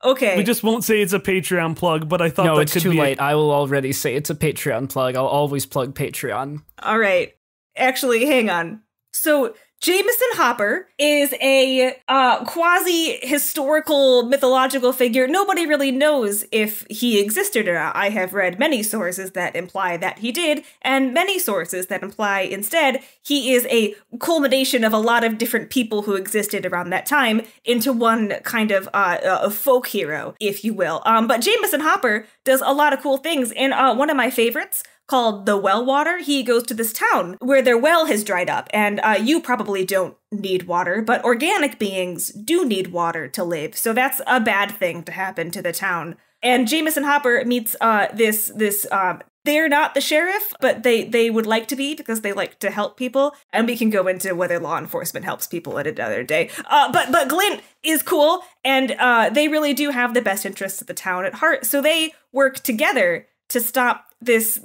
Okay. We just won't say it's a Patreon plug, but I thought no, that it's could too be late. I will already say it's a Patreon plug. I'll always plug Patreon. All right. Actually, hang on. So... Jameson Hopper is a quasi-historical mythological figure. Nobody really knows if he existed or not. I have read many sources that imply that he did, and many sources that imply instead he is a culmination of a lot of different people who existed around that time into one kind of a folk hero, if you will. But Jameson Hopper does a lot of cool things, and one of my favorites, called the Well Water, he goes to this town where their well has dried up, and you probably don't need water, but organic beings do need water to live, so that's a bad thing to happen to the town. And Jameson Hopper meets they're not the sheriff, but they would like to be because they like to help people, and we can go into whether law enforcement helps people at another day. But Glint is cool, and they really do have the best interests of the town at heart, so they work together to stop this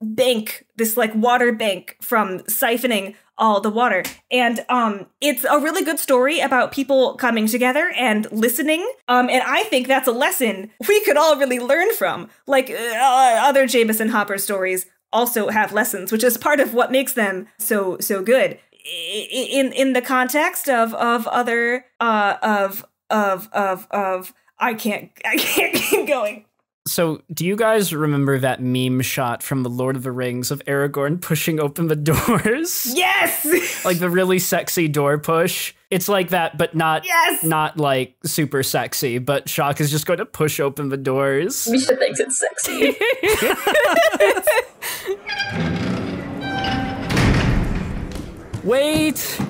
bank, this like water bank from siphoning all the water. And it's a really good story about people coming together and listening. And I think that's a lesson we could all really learn from. Like other Jameson Hopper stories also have lessons, which is part of what makes them so good. In the context of other I can't keep going. So, do you guys remember that meme shot from The Lord of the Rings of Aragorn pushing open the doors? Yes! Like the really sexy door push. It's like that, but not like super sexy, but Shock is just going to push open the doors. Misha thinks it's sexy. Wait.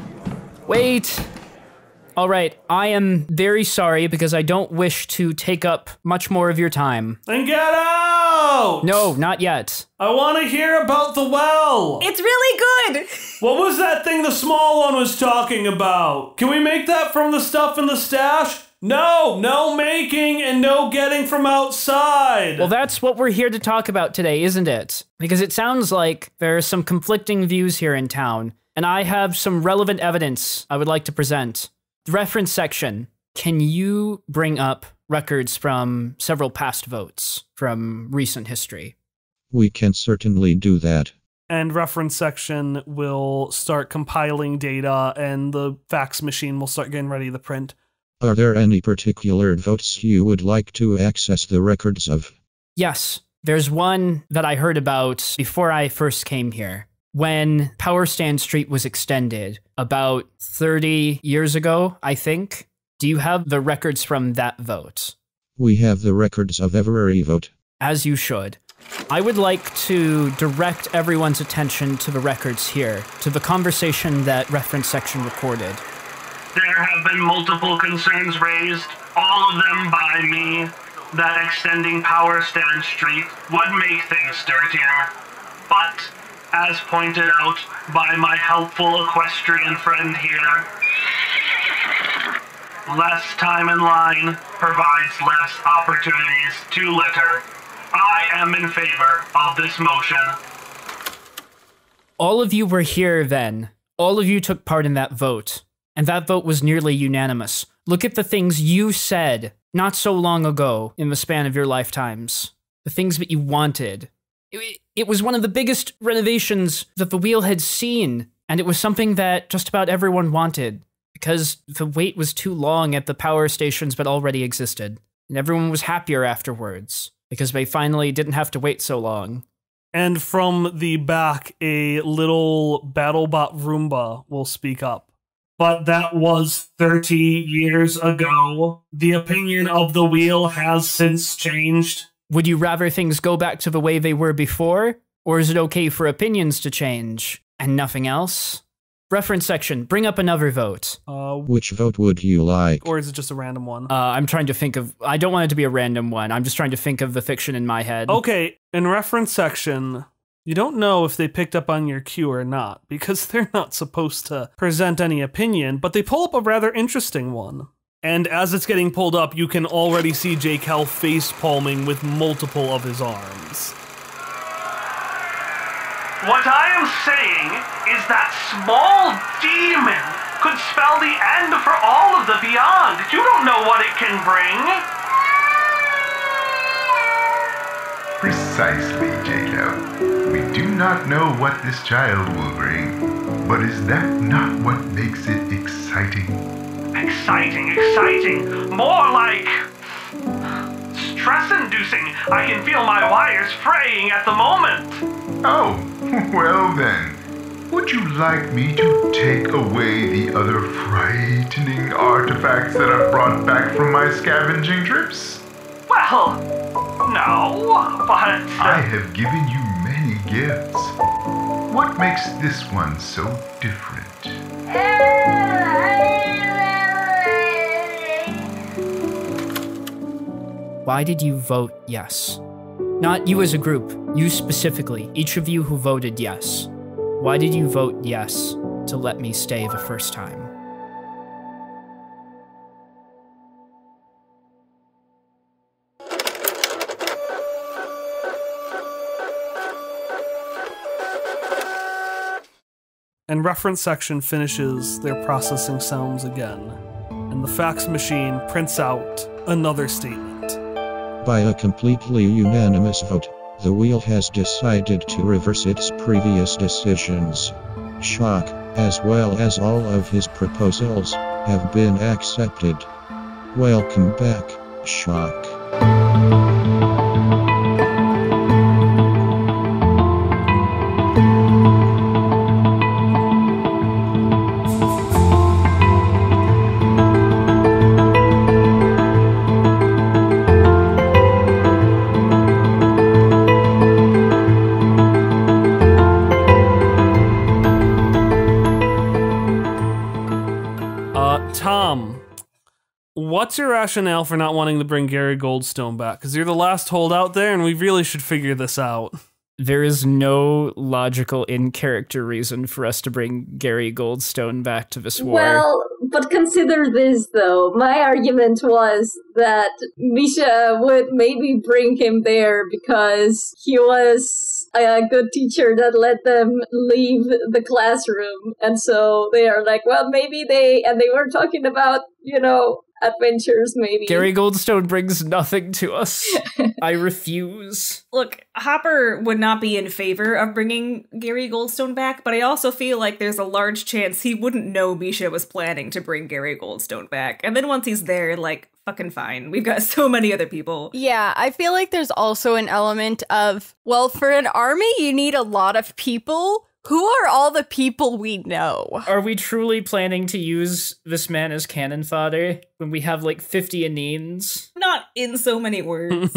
All right, I am very sorry because I don't wish to take up much more of your time. Then get out! No, not yet. I want to hear about the well! It's really good! What was that thing the small one was talking about? Can we make that from the stuff in the stash? No making and no getting from outside. Well, that's what we're here to talk about today, isn't it? Because it sounds like there are some conflicting views here in town, and I have some relevant evidence I would like to present. The reference section, can you bring up records from several past votes from recent history? We can certainly do that. And reference section will start compiling data and the fax machine will start getting ready to print. Are there any particular votes you would like to access the records of? Yes, there's one that I heard about before I first came here. When Power Stand Street was extended about 30 years ago, I think. Do you have the records from that vote? We have the records of every vote. As you should. I would like to direct everyone's attention to the records here, to the conversation that reference section recorded. There have been multiple concerns raised, all of them by me. that extending Power Stand Street would make things dirtier. But, as pointed out by my helpful equestrian friend here, less time in line provides less opportunities to litter. I am in favor of this motion. All of you were here then. All of you took part in that vote. And that vote was nearly unanimous. Look at the things you said not so long ago in the span of your lifetimes. The things that you wanted. It was one of the biggest renovations that the Weal had seen, and it was something that just about everyone wanted, because the wait was too long at the power stations that already existed, and everyone was happier afterwards, because they finally didn't have to wait so long. And from the back, a little BattleBot Roomba will speak up. But that was 30 years ago. The opinion of the Weal has since changed. Would you rather things go back to the way they were before? Or is it okay for opinions to change? And nothing else? Reference section, bring up another vote. Which vote would you like? Or is it just a random one? I'm trying to think of... I don't want it to be a random one. I'm just trying to think of the fiction in my head. Okay, in reference section, you don't know if they picked up on your cue or not, because they're not supposed to present any opinion, but they pull up a rather interesting one. And as it's getting pulled up, you can already see Jake Hell face-palming with multiple of his arms. What I am saying is that small demon could spell the end for all of the beyond. You don't know what it can bring. Precisely, Jacob. We do not know what this child will bring, but is that not what makes it exciting? Exciting. More like... stress-inducing. I can feel my wires fraying at the moment. Oh, well then. Would you like me to take away the other frightening artifacts that I've brought back from my scavenging trips? Well, no, but... I have given you many gifts. What makes this one so different? Why did you vote yes? Not you as a group, you specifically, each of you who voted yes. Why did you vote yes to let me stay the first time? And reference section finishes their processing sounds again, and the fax machine prints out another statement. By a completely unanimous vote, the Weal has decided to reverse its previous decisions. Shock, as well as all of his proposals, have been accepted. Welcome back, Shock. Tom, what's your rationale for not wanting to bring Gary Goldstone back? Because you're the last holdout there, and we really should figure this out. There is no logical in-character reason for us to bring Gary Goldstone back to this war. Well, but consider this, though. My argument was that Misha would maybe bring him there because he was a good teacher that let them leave the classroom. And so they are like, well, maybe they were talking about, adventures, maybe. Gary Goldstone brings nothing to us. I refuse. Look, Hopper would not be in favor of bringing Gary Goldstone back, but I also feel like there's a large chance he wouldn't know Misha was planning to bring Gary Goldstone back. And then once he's there, fucking fine. We've got so many other people. Yeah, I feel like there's also an element of, well, for an army, you need a lot of people. Who are all the people we know? Are we truly planning to use this man as cannon fodder when we have 50 Anines? Not in so many words.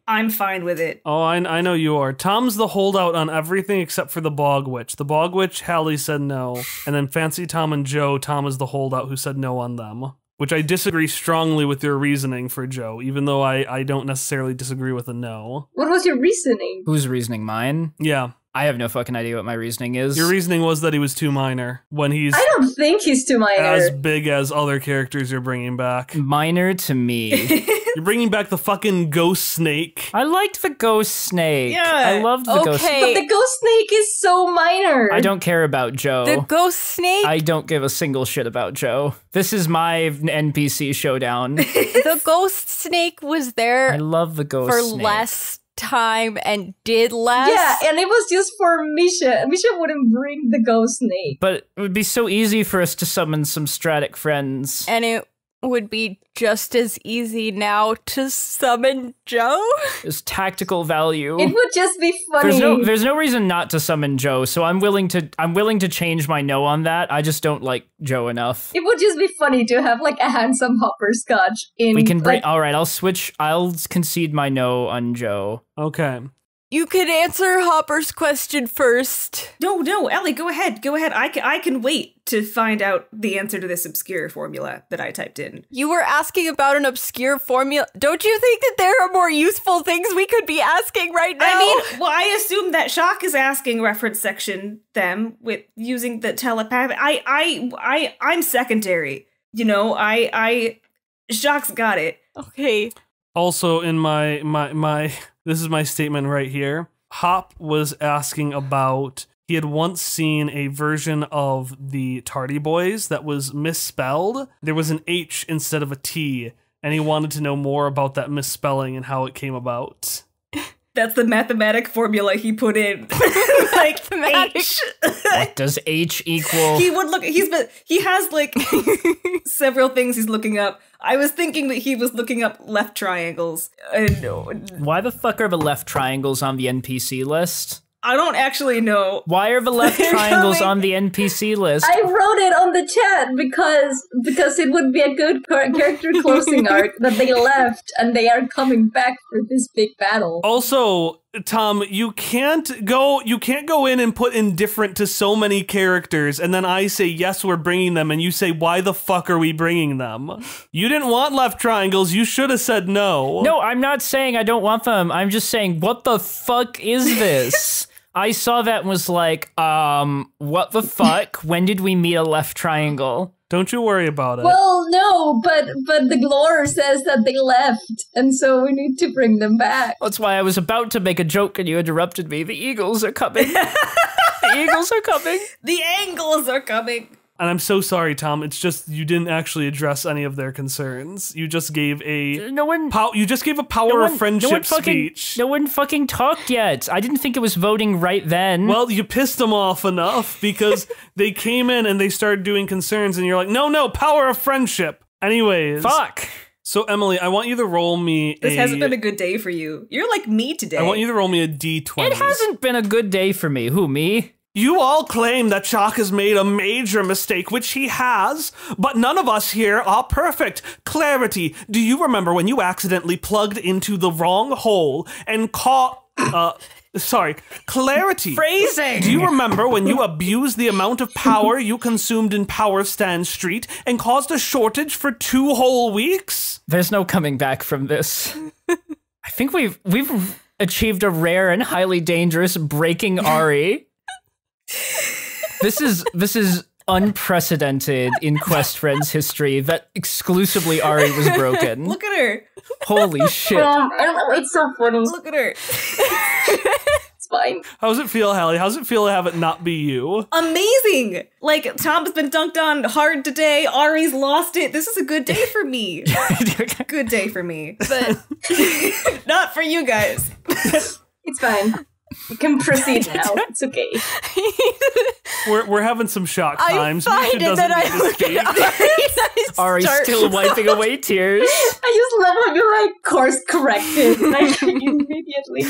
I'm fine with it. Oh, I know you are. Tom's the holdout on everything except for the Bog Witch. The Bog Witch, Hallie said no. And then Fancy Tom and Joe, Tom is the holdout who said no on them. which I disagree strongly with your reasoning for Joe, even though I don't necessarily disagree with a no. What was your reasoning? Whose reasoning? Mine? Yeah. I have no fucking idea what my reasoning is. Your reasoning was that he was too minor when he's I don't think he's too minor. as big as other characters you're bringing back. Minor to me. You're bringing back the fucking ghost snake. I liked the ghost snake. Yeah. I loved the ghost snake. But the ghost snake is so minor. I don't care about Joe. The ghost snake? I don't give a single shit about Joe. This is my NPC showdown. The ghost snake was there I love the ghost for snake. less time and did less. Yeah, and it was just for Misha. Misha wouldn't bring the ghost snake. But it would be so easy for us to summon some Stratic friends. And it would be just as easy now to summon Joe. There's tactical value. It would just be funny. There's no reason not to summon Joe, so I'm willing to change my no on that. I just don't like Joe enough. It would just be funny to have like a handsome hopperscotch in. We can bring. like, All right, I'll concede my no on Joe. Okay. You could answer Hopper's question first. No, Elee, go ahead. I can wait to find out the answer to this obscure formula that I typed in. You were asking about an obscure formula. Don't you think that there are more useful things we could be asking right now? I mean, well, I assume that Shock is asking reference section them with using the telepathic. I'm secondary. You know, Shock's got it. Okay. Also, in my this is my statement right here. Hop was asking about, he had once seen a version of the Tardy Boys that was misspelled. There was an H instead of a T, and he wanted to know more about that misspelling and how it came about. That's the mathematic formula he put in. Like H. What does H equal? He would look. He has like several things he's looking up. I was thinking that he was looking up left triangles. Why the fuck are the left triangles on the NPC list? I don't actually know. Why are the left They're triangles coming. on the NPC list? I wrote it on the chat because it would be a good character closing arc that they left and they are coming back for this big battle. Also, Tom, you can't go in and put indifferent to so many characters, and then I say, yes, we're bringing them, and you say, why the fuck are we bringing them? You didn't want left triangles, you should have said no. No, I'm not saying I don't want them. I'm just saying, what the fuck is this? I saw that and was like, what the fuck? When did we meet a left triangle? Don't you worry about it. Well, no, but the lore says that they left, and so we need to bring them back. That's why I was about to make a joke and you interrupted me. The Eagles are coming. The Eagles are coming. The angles are coming. And I'm so sorry, Tom. It's just you didn't actually address any of their concerns. You just gave a you just gave a power of friendship speech. No one fucking talked yet. I didn't think it was voting right then. Well, you pissed them off enough because they came in and they started doing concerns, and you're like, no, power of friendship. Anyways, fuck. So Emily, I want you to roll me. This hasn't been a good day for you. You're like me today. I want you to roll me a D20. It hasn't been a good day for me. Who, me? You all claim that Shock has made a major mistake, which he has, but none of us here are perfect. Clarity, do you remember when you accidentally plugged into the wrong hole and caught, clarity. Phrasing! Do you remember when you abused the amount of power you consumed in Power Stand Street and caused a shortage for 2 whole weeks? There's no coming back from this. I think we've achieved a rare and highly dangerous breaking Ari. This is unprecedented in Quest Friends history that exclusively Ari was broken. Look at her. Holy shit. It's so funny. Look at her. It's fine. How does it feel, Hallie? How does it feel to have it not be you? Amazing. Like, Tom's been dunked on hard today. Ari's lost it. This is a good day for me. Good day for me. But not for you guys. It's fine. We can proceed now. It's okay. We're having some shock times. I find it that I look at Ari's still wiping away tears. I just love how you're like course corrected like immediately.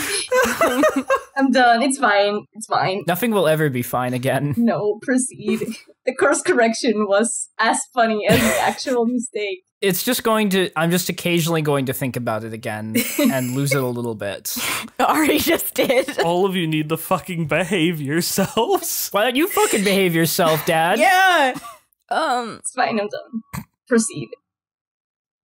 I'm done. It's fine. It's fine. Nothing will ever be fine again. No, proceed. The course correction was as funny as the actual mistake. It's just I'm just occasionally going to think about it again and lose it a little bit. Ari just did. All of you need to fucking behave yourselves. Why don't you fucking behave yourself, Dad? Yeah. It's fine. I'm done. Proceed.